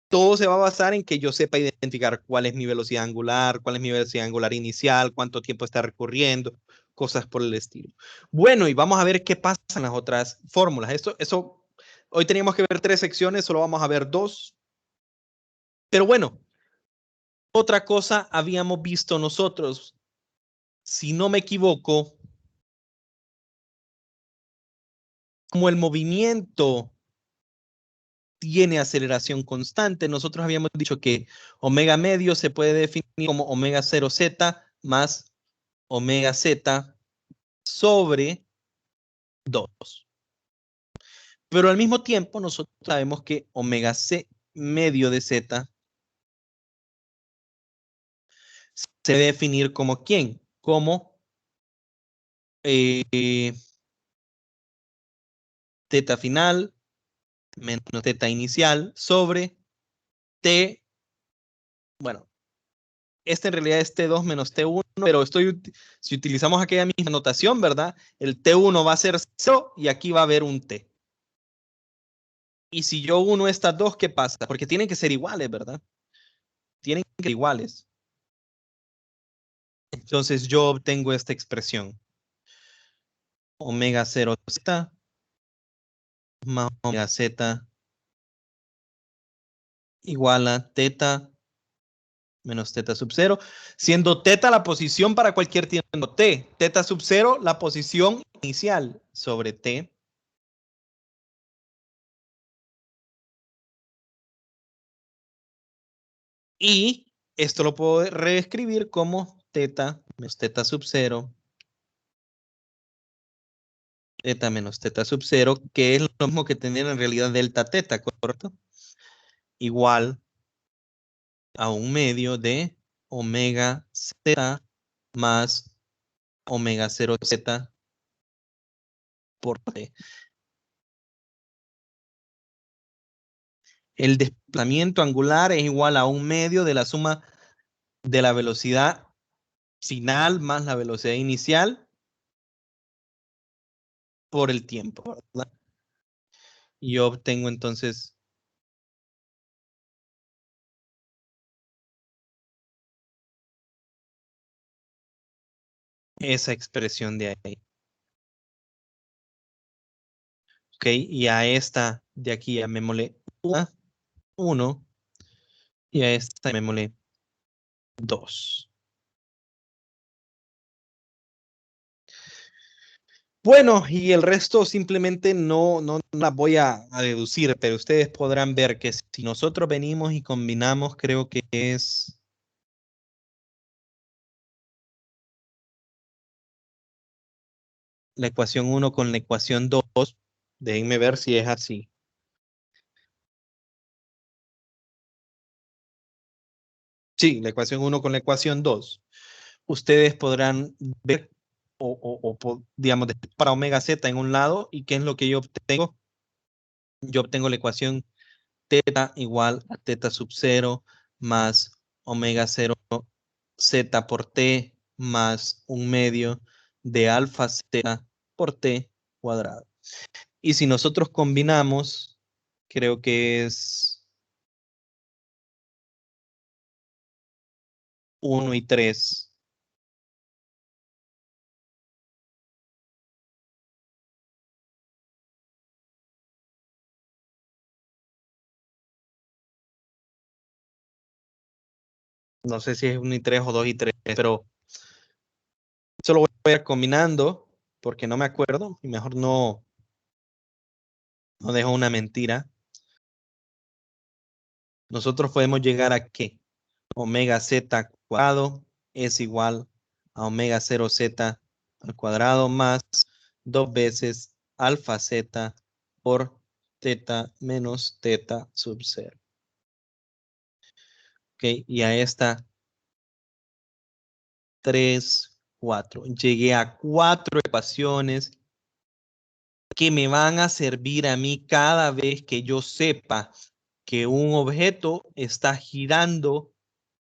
todo se va a basar en que yo sepa identificar cuál es mi velocidad angular, cuál es mi velocidad angular inicial, cuánto tiempo está recorriendo, cosas por el estilo. Bueno, y vamos a ver qué pasa en las otras fórmulas. Eso, hoy teníamos que ver 3 secciones, solo vamos a ver 2. Pero bueno, otra cosa habíamos visto nosotros, si no me equivoco, como el movimiento tiene aceleración constante, nosotros habíamos dicho que omega medio se puede definir como omega 0z más omega z sobre 2. Pero al mismo tiempo nosotros sabemos que omega c medio de z se debe definir como ¿quién? Como teta final menos teta inicial sobre t, bueno, este en realidad es T2 menos T1, pero si utilizamos aquella misma notación, ¿verdad? El T1 va a ser 0 y aquí va a haber un T. Y si yo uno estas dos, ¿qué pasa? Porque tienen que ser iguales, ¿verdad? Tienen que ser iguales. Entonces yo obtengo esta expresión. Omega 0z más omega z igual a teta menos teta sub 0, siendo teta la posición para cualquier tiempo t, teta sub 0 la posición inicial sobre t. Y esto lo puedo reescribir como teta menos teta sub 0, teta menos teta sub 0, que es lo mismo que tener en realidad delta teta, ¿correcto? Igual a un medio de omega z más omega 0z por t. El desplazamiento angular es igual a un medio de la suma de la velocidad final más la velocidad inicial por el tiempo, ¿verdad? Y yo obtengo entonces esa expresión de ahí. Ok, y a esta de aquí llamémosle 1 y a esta llamémosle 2. Bueno, y el resto simplemente no las voy a deducir, pero ustedes podrán ver que si nosotros venimos y combinamos, creo que es la ecuación 1 con la ecuación 2. Déjenme ver si es así. Sí, la ecuación 1 con la ecuación 2. Ustedes podrán ver, digamos, para omega z en un lado, ¿y qué es lo que yo obtengo? Yo obtengo la ecuación teta igual a teta sub 0 más omega 0 z por t más un medio de alfa z por t cuadrado. Y si nosotros combinamos, creo que es 1 y 3. No sé si es 1 y 3 o 2 y 3, pero eso lo voy a ir combinando porque no me acuerdo y mejor no dejo una mentira. Nosotros podemos llegar a que omega z cuadrado es igual a omega 0 z al cuadrado más 2 veces alfa z por teta menos teta sub 0. Ok, y a esta 3, 4. Llegué a 4 ecuaciones que me van a servir a mí cada vez que yo sepa que un objeto está girando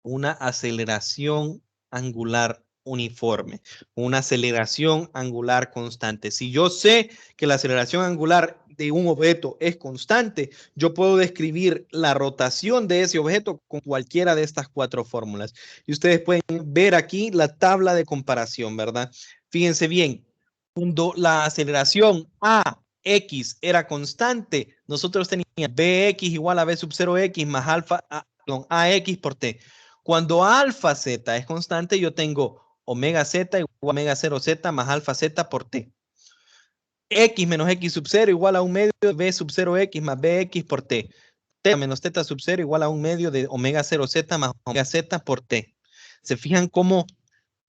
una aceleración angular uniforme, una aceleración angular constante. Si yo sé que la aceleración angular de un objeto es constante, yo puedo describir la rotación de ese objeto con cualquiera de estas 4 fórmulas. Y ustedes pueden ver aquí la tabla de comparación, ¿verdad? Fíjense bien, cuando la aceleración AX era constante, nosotros teníamos Bx igual a B sub 0x más alfa, AX por T. Cuando alfa z es constante, yo tengo omega z igual a omega 0 z más alfa z por T. X menos X sub 0 igual a un medio de B sub 0x más BX por T. Teta menos teta sub 0 igual a un medio de omega 0 z más omega z por T. ¿Se fijan cómo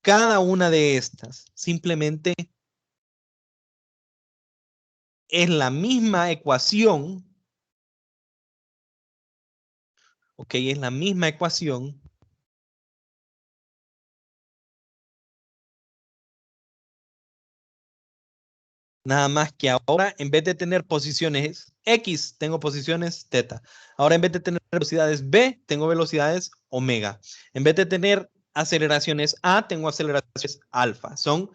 cada una de estas simplemente es la misma ecuación? Ok, es la misma ecuación. Nada más que ahora, en vez de tener posiciones X, tengo posiciones teta. Ahora, en vez de tener velocidades B, tengo velocidades omega. En vez de tener aceleraciones A, tengo aceleraciones alfa. Son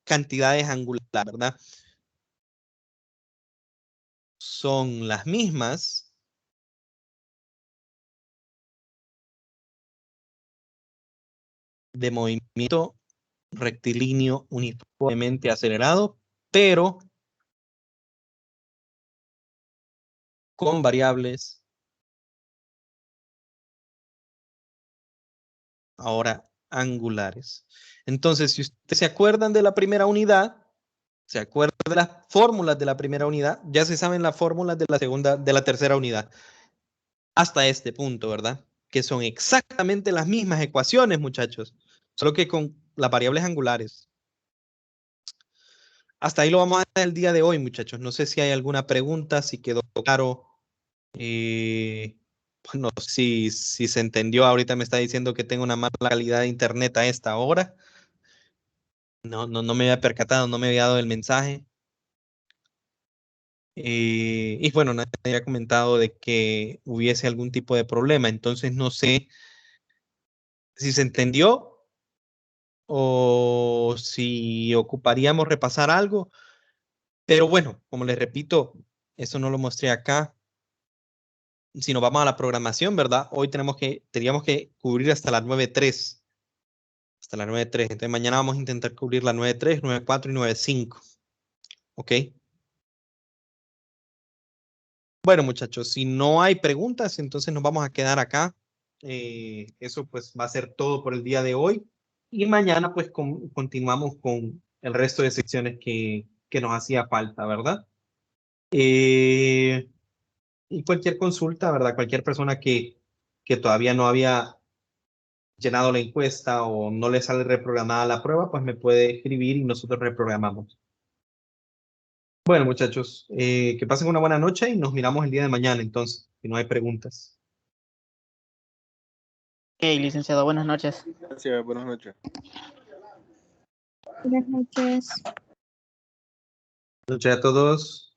cantidades angulares, ¿verdad? Son las mismas. De movimiento rectilíneo uniformemente acelerado, pero con variables ahora angulares. Entonces, si ustedes se acuerdan de la primera unidad, se acuerdan de las fórmulas de la primera unidad, ya se saben las fórmulas de la segunda, de la tercera unidad. Hasta este punto, ¿verdad? Que son exactamente las mismas ecuaciones, muchachos, solo que con las variables angulares. Hasta ahí lo vamos a hacer el día de hoy, muchachos. No sé si hay alguna pregunta, si quedó claro. Bueno, si se entendió, ahorita me está diciendo que tengo una mala calidad de internet a esta hora. No me había percatado, no me había dado el mensaje. Y bueno, nadie había comentado de que hubiese algún tipo de problema. Entonces no sé si se entendió o si ocuparíamos repasar algo. Pero bueno, como les repito, Eso no lo mostré acá. Si nos vamos a la programación, ¿verdad? Hoy teníamos que cubrir hasta las 9:03. Hasta las 9:03. Entonces mañana vamos a intentar cubrir las 9:03, 9:04 y 9:05. ¿Ok? Bueno, muchachos, si no hay preguntas, entonces nos vamos a quedar acá. Eso pues va a ser todo por el día de hoy. Y mañana pues continuamos con el resto de secciones que nos hacía falta, ¿verdad? Y cualquier consulta, ¿verdad? Cualquier persona que todavía no había llenado la encuesta o no le sale reprogramada la prueba, pues me puede escribir y nosotros reprogramamos. Bueno, muchachos, que pasen una buena noche y nos miramos el día de mañana, entonces, si no hay preguntas. Ok, licenciado, buenas noches. Gracias, buenas noches. Buenas noches. Buenas noches a todos.